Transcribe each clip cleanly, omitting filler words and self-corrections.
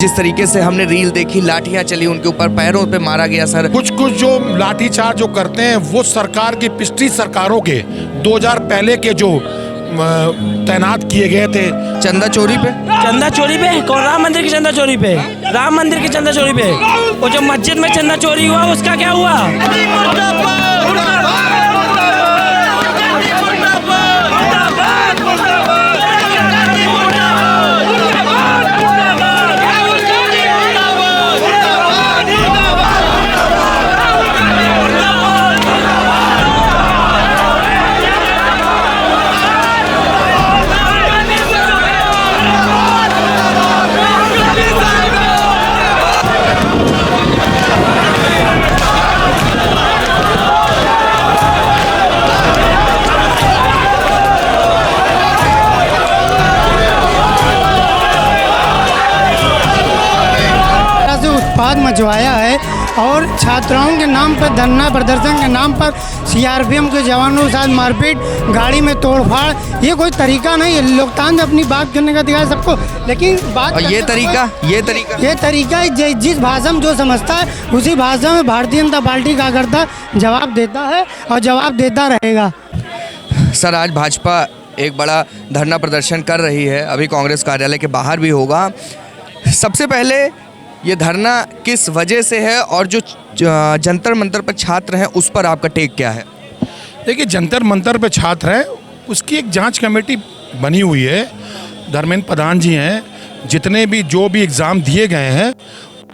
जिस तरीके से हमने रील देखी, लाठियां चली उनके ऊपर, पैरों पे मारा गया सर। कुछ जो लाठीचार्ज जो करते हैं वो सरकार की पिछली सरकारों के 2000 पहले के जो तैनात किए गए थे। चंदा चोरी पे कौन? राम मंदिर की चंदा चोरी पे, राम मंदिर की चंदा चोरी पे। और जो मस्जिद में चंदा चोरी हुआ उसका क्या हुआ? उत्पाद मचवाया है और छात्राओं के नाम पर धरना प्रदर्शन के नाम पर सीआरपीएफ के जवानों के साथ मारपीट, गाड़ी में तोड़फाड़, ये कोई तरीका नहीं है। लोकतंत्र अपनी बात करने का अधिकार सबको, लेकिन बात और ये तरीका जिस भाषा में जो समझता है उसी भाषा में भारतीय जनता पार्टी का करता जवाब देता है और जवाब देता रहेगा। सर, आज भाजपा एक बड़ा धरना प्रदर्शन कर रही है, अभी कांग्रेस कार्यालय के बाहर भी होगा। सबसे पहले ये धरना किस वजह से है और जो जंतर मंतर पर छात्र हैं उस पर आपका टेक क्या है? देखिए, जंतर मंतर पे छात्र हैं, उसकी एक जांच कमेटी बनी हुई है। धर्मेंद्र प्रधान जी हैं, जितने भी जो भी एग्ज़ाम दिए गए हैं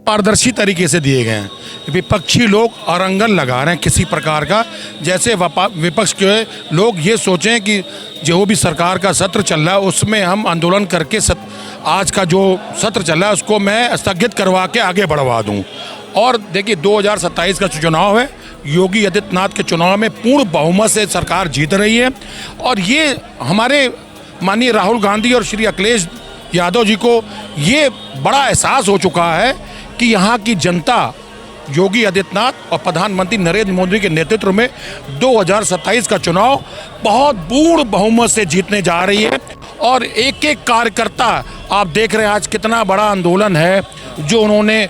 पारदर्शी तरीके से दिए गए हैं। विपक्षी लोग अरंगन लगा रहे हैं किसी प्रकार का, जैसे विपक्ष के लोग ये सोचें कि जो भी सरकार का सत्र चल रहा है उसमें हम आंदोलन करके आज का जो सत्र चल रहा है उसको मैं स्थगित करवा के आगे बढ़वा दूं। और देखिए, 2027 का चुनाव है, योगी आदित्यनाथ के चुनाव में पूर्ण बहुमत से सरकार जीत रही है। और ये हमारे माननीय राहुल गांधी और श्री अखिलेश यादव जी को ये बड़ा एहसास हो चुका है कि यहाँ की जनता योगी आदित्यनाथ और प्रधानमंत्री नरेंद्र मोदी के नेतृत्व में 2027 का चुनाव बहुत पूर्ण बहुमत से जीतने जा रही है। और एक एक कार्यकर्ता, आप देख रहे हैं आज कितना बड़ा आंदोलन है, जो उन्होंने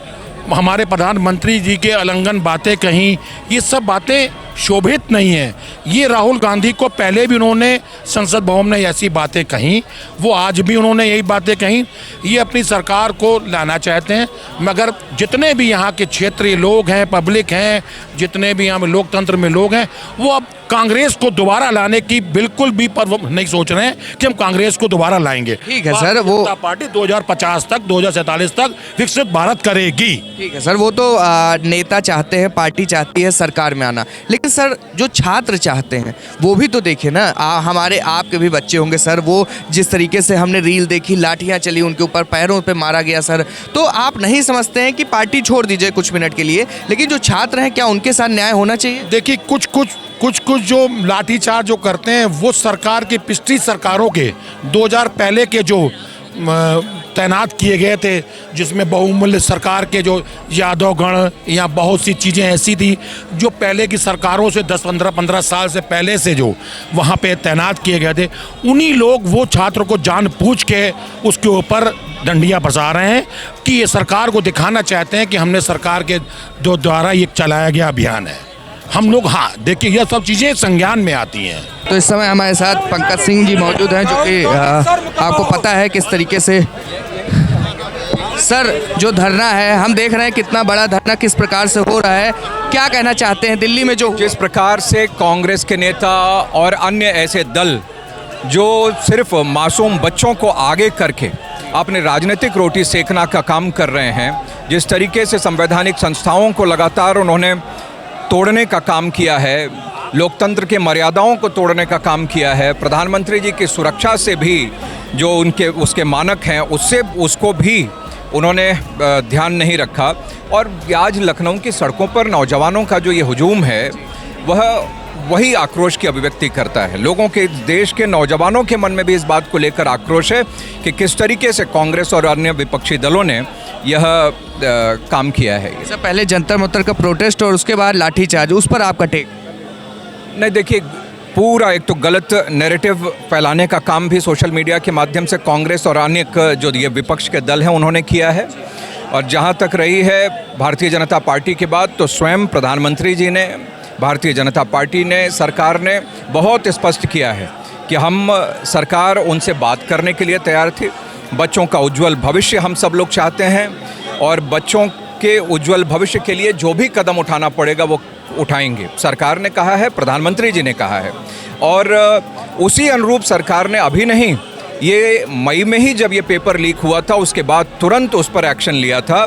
हमारे प्रधानमंत्री जी के उल्लंघन बातें कहीं, ये सब बातें शोभित नहीं है। ये राहुल गांधी को पहले भी उन्होंने संसद भवन में ऐसी बातें कहीं, वो आज भी उन्होंने यही बातें कहीं। ये अपनी सरकार को लाना चाहते हैं, मगर जितने भी यहाँ के क्षेत्रीय लोग हैं, पब्लिक हैं, जितने भी यहाँ लोकतंत्र में लोग हैं, वो अब कांग्रेस को दोबारा लाने की बिल्कुल भी नहीं सोच रहे हैं कि हम कांग्रेस को दोबारा लाएंगे। ठीक है सर, वो पार्टी 2050 तक 2047 तक विकसित भारत करेगी। ठीक है सर, वो तो नेता चाहते हैं, पार्टी चाहती है सरकार में आना, लेकिन सर जो छात्र चाहते हैं वो भी तो देखिए ना। हमारे आपके भी बच्चे होंगे सर, वो जिस तरीके से हमने रील देखी, लाठियां चली उनके ऊपर, पैरों पे मारा गया सर, तो आप नहीं समझते हैं कि पार्टी छोड़ दीजिए कुछ मिनट के लिए, लेकिन जो छात्र हैं क्या उनके साथ न्याय होना चाहिए? देखिए, कुछ जो लाठीचार्ज जो करते हैं वो सरकार की पिछली सरकारों के 2000 पहले के जो तैनात किए गए थे, जिसमें बहुमूल्य सरकार के जो यादव गण या बहुत सी चीज़ें ऐसी थी जो पहले की सरकारों से 10-15 साल से पहले से जो वहाँ पे तैनात किए गए थे, उन्हीं लोग वो छात्र को जानबूझ के उसके ऊपर डंडियाँ बरसा रहे हैं कि ये सरकार को दिखाना चाहते हैं कि हमने सरकार के जो द्वारा ये चलाया गया अभियान है। हम लोग, हाँ देखिए, यह सब चीज़ें संज्ञान में आती हैं। तो इस समय हमारे साथ पंकज सिंह जी मौजूद हैं, जो कि आपको पता है किस तरीके से सर जो धरना है, हम देख रहे हैं कितना बड़ा धरना किस प्रकार से हो रहा है, क्या कहना चाहते हैं? दिल्ली में जो जिस प्रकार से कांग्रेस के नेता और अन्य ऐसे दल जो सिर्फ मासूम बच्चों को आगे करके अपने राजनीतिक रोटी सेकना का काम कर रहे हैं, जिस तरीके से संवैधानिक संस्थाओं को लगातार उन्होंने तोड़ने का काम किया है, लोकतंत्र के मर्यादाओं को तोड़ने का काम किया है, प्रधानमंत्री जी की सुरक्षा से भी जो उसके मानक हैं उसको भी उन्होंने ध्यान नहीं रखा। और आज लखनऊ की सड़कों पर नौजवानों का जो ये हुजूम है वही आक्रोश की अभिव्यक्ति करता है। लोगों के, देश के नौजवानों के मन में भी इस बात को लेकर आक्रोश है कि किस तरीके से कांग्रेस और अन्य विपक्षी दलों ने यह काम किया है। इससे पहले जंतर मंतर का प्रोटेस्ट और उसके बाद लाठीचार्ज, उस पर आपका टेक? नहीं, देखिए, पूरा एक तो गलत नैरेटिव फैलाने का काम भी सोशल मीडिया के माध्यम से कांग्रेस और अन्य जो ये विपक्ष के दल हैं उन्होंने किया है। और जहाँ तक रही है भारतीय जनता पार्टी की बात, तो स्वयं प्रधानमंत्री जी ने, भारतीय जनता पार्टी ने, सरकार ने बहुत स्पष्ट किया है कि हम सरकार उनसे बात करने के लिए तैयार थी। बच्चों का उज्जवल भविष्य हम सब लोग चाहते हैं और बच्चों के उज्जवल भविष्य के लिए जो भी कदम उठाना पड़ेगा वो उठाएंगे। सरकार ने कहा है, प्रधानमंत्री जी ने कहा है और उसी अनुरूप सरकार ने अभी नहीं, ये मई में ही जब ये पेपर लीक हुआ था उसके बाद तुरंत उस पर एक्शन लिया था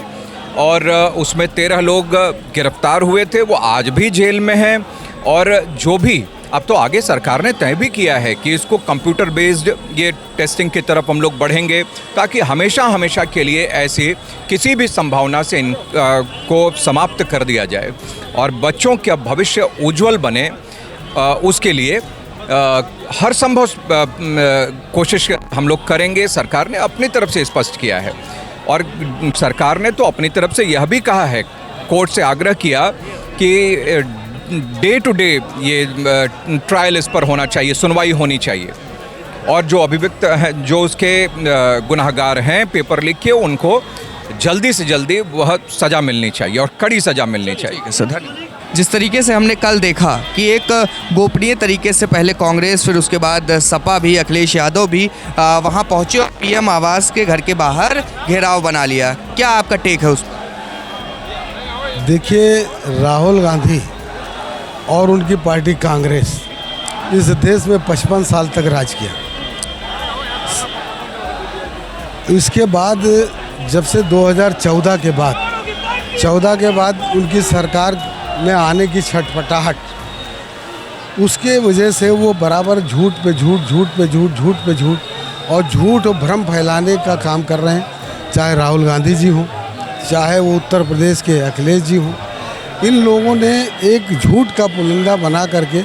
और उसमें 13 लोग गिरफ्तार हुए थे, वो आज भी जेल में हैं। और जो भी अब तो आगे सरकार ने तय भी किया है कि इसको कंप्यूटर बेस्ड ये टेस्टिंग की तरफ हम लोग बढ़ेंगे ताकि हमेशा हमेशा के लिए ऐसी किसी भी संभावना से को समाप्त कर दिया जाए और बच्चों का भविष्य उज्जवल बने, उसके लिए हर संभव कोशिश हम लोग करेंगे। सरकार ने अपनी तरफ से स्पष्ट किया है और सरकार ने तो अपनी तरफ से यह भी कहा है, कोर्ट से आग्रह किया कि डे टू डे ये ट्रायल इस पर होना चाहिए, सुनवाई होनी चाहिए और जो अभियुक्त हैं, जो उसके गुनाहगार हैं पेपर लीक के, उनको जल्दी से जल्दी वह सज़ा मिलनी चाहिए और कड़ी सज़ा मिलनी चाहिए। सर, जिस तरीके से हमने कल देखा कि एक गोपनीय तरीके से पहले कांग्रेस, फिर उसके बाद सपा भी, अखिलेश यादव भी वहां पहुंचे और पीएम आवास के घर के बाहर घेराव बना लिया, क्या आपका टेक है उस पर? देखिए, राहुल गांधी और उनकी पार्टी कांग्रेस इस देश में 55 साल तक राज किया। इसके बाद जब से 2014 के बाद उनकी सरकार में आने की छटपटाहट, उसके वजह से वो बराबर झूठ पे झूठ और भ्रम फैलाने का काम कर रहे हैं। चाहे राहुल गांधी जी हों, चाहे वो उत्तर प्रदेश के अखिलेश जी हों, इन लोगों ने एक झूठ का पुलिंदा बना करके,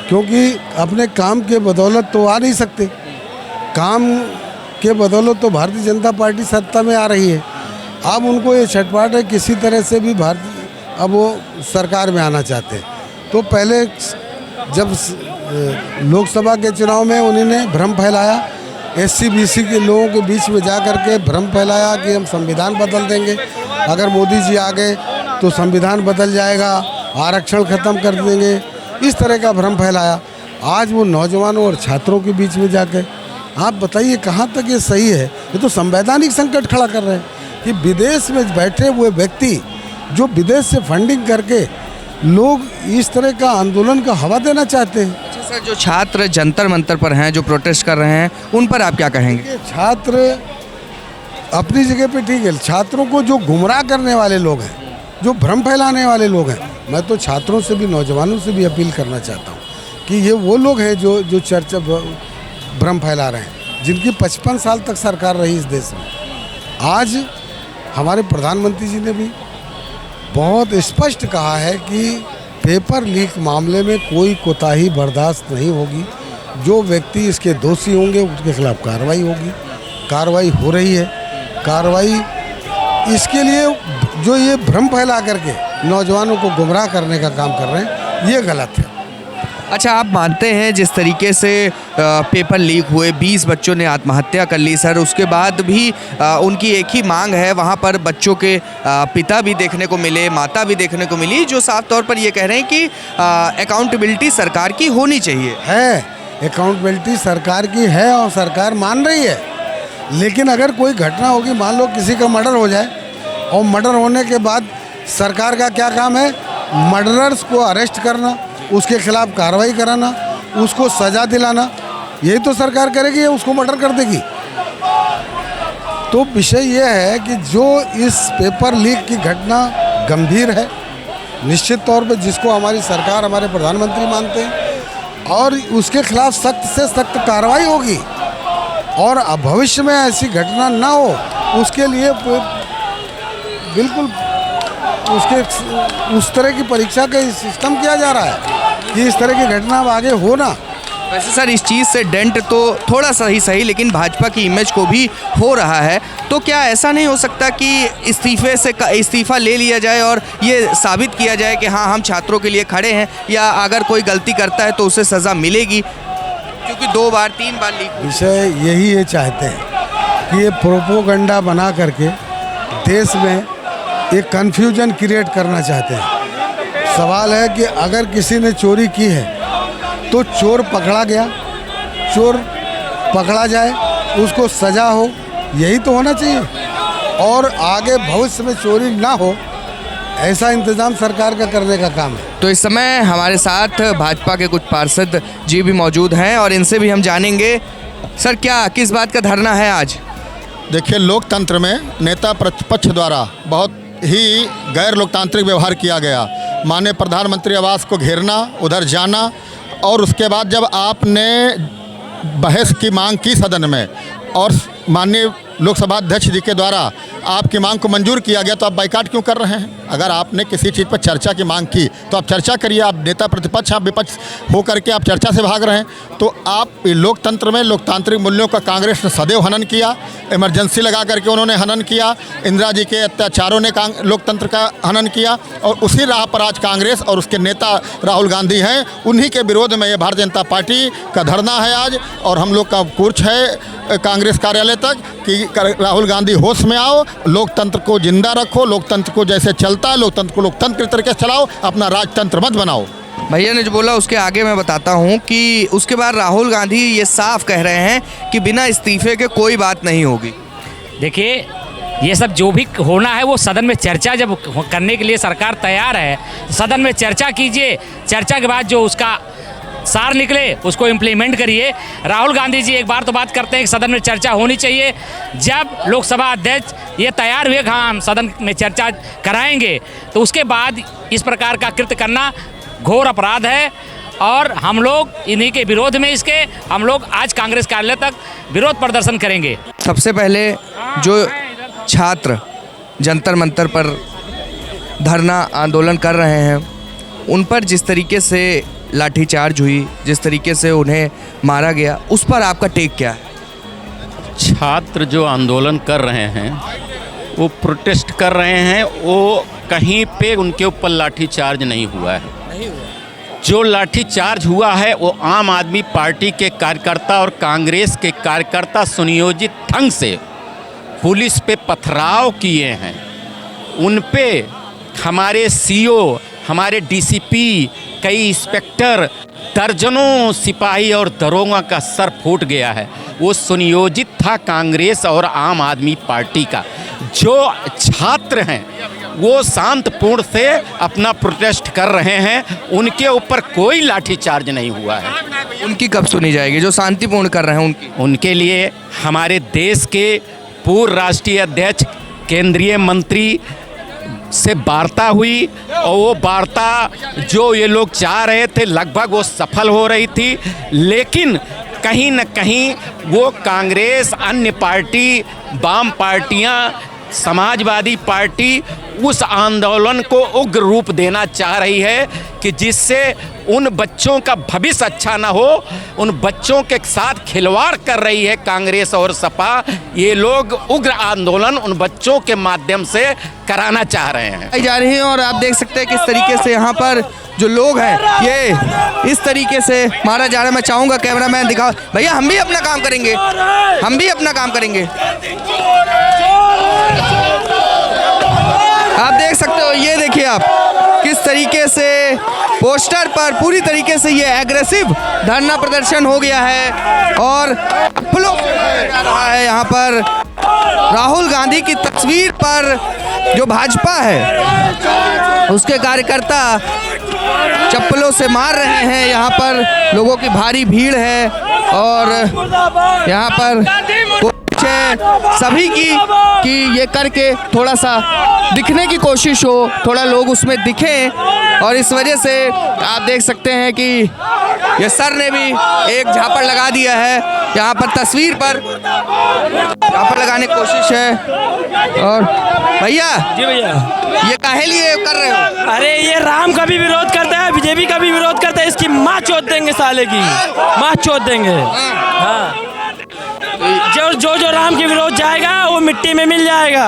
क्योंकि अपने काम के बदौलत तो आ नहीं सकते, काम के बदौलत तो भारतीय जनता पार्टी सत्ता में आ रही है। अब उनको ये छटपट है किसी तरह से भी अब वो सरकार में आना चाहते हैं। तो पहले जब लोकसभा के चुनाव में उन्होंने भ्रम फैलाया, SC BC के लोगों के बीच में जा कर के भ्रम फैलाया कि हम संविधान बदल देंगे, अगर मोदी जी आ गए तो संविधान बदल जाएगा, आरक्षण ख़त्म कर देंगे, इस तरह का भ्रम फैलाया। आज वो नौजवानों और छात्रों के बीच में जाकर, आप बताइए कहाँ तक ये सही है? ये तो संवैधानिक संकट खड़ा कर रहे हैं कि विदेश में बैठे हुए व्यक्ति जो विदेश से फंडिंग करके लोग इस तरह का आंदोलन का हवा देना चाहते हैं। अच्छा सर, जो छात्र जंतर मंतर पर हैं, जो प्रोटेस्ट कर रहे हैं, उन पर आप क्या कहेंगे? छात्र अपनी जगह पे ठीक है, छात्रों को जो गुमराह करने वाले लोग हैं, जो भ्रम फैलाने वाले लोग हैं, मैं तो छात्रों से भी, नौजवानों से भी अपील करना चाहता हूँ कि ये वो लोग हैं जो चर्चा भ्रम फैला रहे हैं, जिनकी 55 साल तक सरकार रही इस देश में। आज हमारे प्रधानमंत्री जी ने भी बहुत स्पष्ट कहा है कि पेपर लीक मामले में कोई कोताही बर्दाश्त नहीं होगी, जो व्यक्ति इसके दोषी होंगे उनके खिलाफ कार्रवाई होगी, कार्रवाई हो रही है। कार्रवाई इसके लिए जो ये भ्रम फैला करके नौजवानों को गुमराह करने का काम कर रहे हैं, ये गलत है। अच्छा, आप मानते हैं जिस तरीके से पेपर लीक हुए, 20 बच्चों ने आत्महत्या कर ली सर, उसके बाद भी उनकी एक ही मांग है, वहाँ पर बच्चों के पिता भी देखने को मिले, माता भी देखने को मिली, जो साफ तौर पर ये कह रहे हैं कि अकाउंटेबिलिटी सरकार की होनी चाहिए। है, अकाउंटेबिलिटी सरकार की है और सरकार मान रही है, लेकिन अगर कोई घटना होगी, मान लो किसी का मर्डर हो जाए और मर्डर होने के बाद सरकार का क्या काम है? मर्डरर्स को अरेस्ट करना, उसके खिलाफ कार्रवाई कराना, उसको सज़ा दिलाना, यही तो सरकार करेगी या उसको मर्डर कर देगी? तो विषय यह है कि जो इस पेपर लीक की घटना गंभीर है, निश्चित तौर पे जिसको हमारी सरकार, हमारे प्रधानमंत्री मानते हैं, और उसके खिलाफ सख्त से सख्त कार्रवाई होगी और भविष्य में ऐसी घटना ना हो, उसके लिए बिल्कुल उस तरह की परीक्षा का सिस्टम किया जा रहा है कि इस तरह की घटना अब आगे हो ना। वैसे सर, इस चीज़ से डेंट तो थोड़ा सा ही सही, लेकिन भाजपा की इमेज को भी हो रहा है, तो क्या ऐसा नहीं हो सकता कि इस्तीफा ले लिया जाए और ये साबित किया जाए कि हाँ, हम छात्रों के लिए खड़े हैं, या अगर कोई गलती करता है तो उसे सज़ा मिलेगी, क्योंकि 2 बार 3 बार लीक? विषय यही ये चाहते हैं कि ये प्रोपोगंडा बना करके देश में एक कन्फ्यूजन क्रिएट करना चाहते हैं। सवाल है कि अगर किसी ने चोरी की है तो चोर पकड़ा गया, चोर पकड़ा जाए, उसको सज़ा हो, यही तो होना चाहिए। और आगे भविष्य में चोरी ना हो, ऐसा इंतज़ाम सरकार का करने का काम है। तो इस समय हमारे साथ भाजपा के कुछ पार्षद जी भी मौजूद हैं और इनसे भी हम जानेंगे। सर, क्या किस बात का धरना है आज? देखिए, लोकतंत्र में नेता प्रतिपक्ष द्वारा बहुत ही गैर लोकतांत्रिक व्यवहार किया गया। माननीय प्रधानमंत्री आवास को घेरना, उधर जाना, और उसके बाद जब आपने बहस की मांग की सदन में और माननीय लोकसभा अध्यक्ष जी के द्वारा आपकी मांग को मंजूर किया गया, तो आप बाइकाट क्यों कर रहे हैं? अगर आपने किसी चीज़ पर चर्चा की मांग की तो आप चर्चा करिए। आप नेता प्रतिपक्ष, आप विपक्ष हो करके आप चर्चा से भाग रहे हैं। तो आप लोकतंत्र में लोकतांत्रिक मूल्यों का कांग्रेस ने सदैव हनन किया। इमरजेंसी लगा करके उन्होंने हनन किया। इंदिरा जी के अत्याचारों ने लोकतंत्र का हनन किया, और उसी राह पर आज कांग्रेस और उसके नेता राहुल गांधी हैं। उन्हीं के विरोध में ये भारतीय जनता पार्टी का धरना है आज, और हम लोग का कूच है कांग्रेस कार्यालय तक कि राहुल गांधी होश में आओ, लोकतंत्र को जिंदा रखो, लोकतंत्र को जैसे चलता है लोकतंत्र को लोकतंत्र के तरीके से चलाओ, अपना राजतंत्र मत बनाओ। भैया ने जो बोला उसके आगे मैं बताता हूं कि उसके बाद राहुल गांधी ये साफ कह रहे हैं कि बिना इस्तीफे के कोई बात नहीं होगी। देखिए, ये सब जो भी होना है वो सदन में चर्चा जब करने के लिए सरकार तैयार है, सदन में चर्चा कीजिए। चर्चा के बाद जो उसका सार निकले उसको इम्प्लीमेंट करिए। राहुल गांधी जी एक बार तो बात करते हैं कि सदन में चर्चा होनी चाहिए। जब लोकसभा अध्यक्ष ये तैयार हुए कि हाँ हम सदन में चर्चा कराएंगे, तो उसके बाद इस प्रकार का कृत्य करना घोर अपराध है, और हम लोग इन्हीं के विरोध में हम लोग आज कांग्रेस कार्यालय तक विरोध प्रदर्शन करेंगे। सबसे पहले जो छात्र जंतर मंतर पर धरना आंदोलन कर रहे हैं, उन पर जिस तरीके से लाठीचार्ज हुई, जिस तरीके से उन्हें मारा गया, उस पर आपका टेक क्या है? छात्र जो आंदोलन कर रहे हैं, वो प्रोटेस्ट कर रहे हैं, वो कहीं पे उनके ऊपर लाठीचार्ज नहीं हुआ है। जो लाठीचार्ज हुआ है वो आम आदमी पार्टी के कार्यकर्ता और कांग्रेस के कार्यकर्ता सुनियोजित ढंग से पुलिस पे पथराव किए हैं। उन पे हमारे सीओ, हमारे डीसीपी, कई इंस्पेक्टर, दर्जनों सिपाही और दरोगा का सर फूट गया है। वो सुनियोजित था कांग्रेस और आम आदमी पार्टी का। जो छात्र हैं वो शांतपूर्ण से अपना प्रोटेस्ट कर रहे हैं, उनके ऊपर कोई लाठीचार्ज नहीं हुआ है। उनकी कब सुनी जाएगी जो शांतिपूर्ण कर रहे हैं? उनके लिए हमारे देश के पूर्व राष्ट्रीय अध्यक्ष, केंद्रीय मंत्री से वार्ता हुई, और वो वार्ता जो ये लोग चाह रहे थे लगभग वो सफल हो रही थी, लेकिन कहीं न कहीं वो कांग्रेस, अन्य पार्टी, वाम पार्टियां, समाजवादी पार्टी उस आंदोलन को उग्र रूप देना चाह रही है कि जिससे उन बच्चों का भविष्य अच्छा ना हो। उन बच्चों के साथ खिलवाड़ कर रही है कांग्रेस और सपा। ये लोग उग्र आंदोलन उन बच्चों के माध्यम से कराना चाह रहे हैं। जा रही हैं, और आप देख सकते हैं किस तरीके से यहाँ पर जो लोग हैं ये इस तरीके से मारा जा रहा है। मैं चाहूँगा कैमरामैन दिखाओ। भैया, हम भी अपना काम करेंगे, हम भी अपना काम करेंगे। आप देख सकते हो, ये देखिए आप किस तरीके से पोस्टर पर पूरी तरीके से ये एग्रेसिव धरना प्रदर्शन हो गया है, और फूलों से जा रहा है। यहाँ पर राहुल गांधी की तस्वीर पर जो भाजपा है उसके कार्यकर्ता चप्पलों से मार रहे हैं। यहाँ पर लोगों की भारी भीड़ है, और यहाँ पर सभी की कि ये करके थोड़ा सा दिखने की कोशिश हो, थोड़ा लोग उसमें दिखें, और इस वजह से आप देख सकते हैं कि ये सर ने भी एक झापड़ लगा दिया है यहाँ पर तस्वीर पर, झापड़ लगाने की कोशिश है। और भैया जी भैया, ये काहे लिए कर रहे हो? अरे ये राम का भी विरोध करता है, बीजेपी का भी विरोध करता है। इसकी माँ चोद देंगे, साले की माँ चोद देंगे। हाँ, जो राम के विरोध जाएगा वो मिट्टी में मिल जाएगा।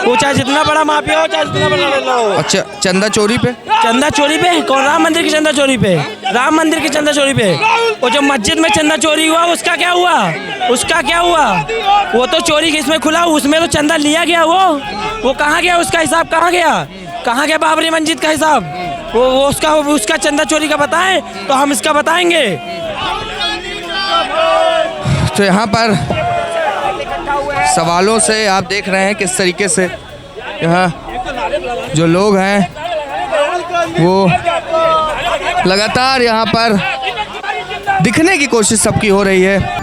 वो चाहे जितना बड़ा माफिया हो, चाहे जितना बड़ा लल्ला हो। अच्छा, चंदा चोरी पे? चंदा चोरी पे कौन? राम मंदिर की चंदा चोरी पे, राम मंदिर की चंदा चोरी पे। वो जो मस्जिद में चंदा चोरी हुआ उसका क्या हुआ? उसका क्या हुआ? वो तो चोरी इसमें खुला, उसमें तो चंदा लिया गया। वो कहाँ गया? उसका हिसाब कहाँ गया? कहाँ गया बाबरी मस्जिद का हिसाब? वो उसका चंदा चोरी का बताएं तो हम इसका बताएंगे। तो यहाँ पर सवालों से आप देख रहे हैं किस तरीके से यहाँ जो लोग हैं वो लगातार यहाँ पर दिखने की कोशिश सबकी हो रही है।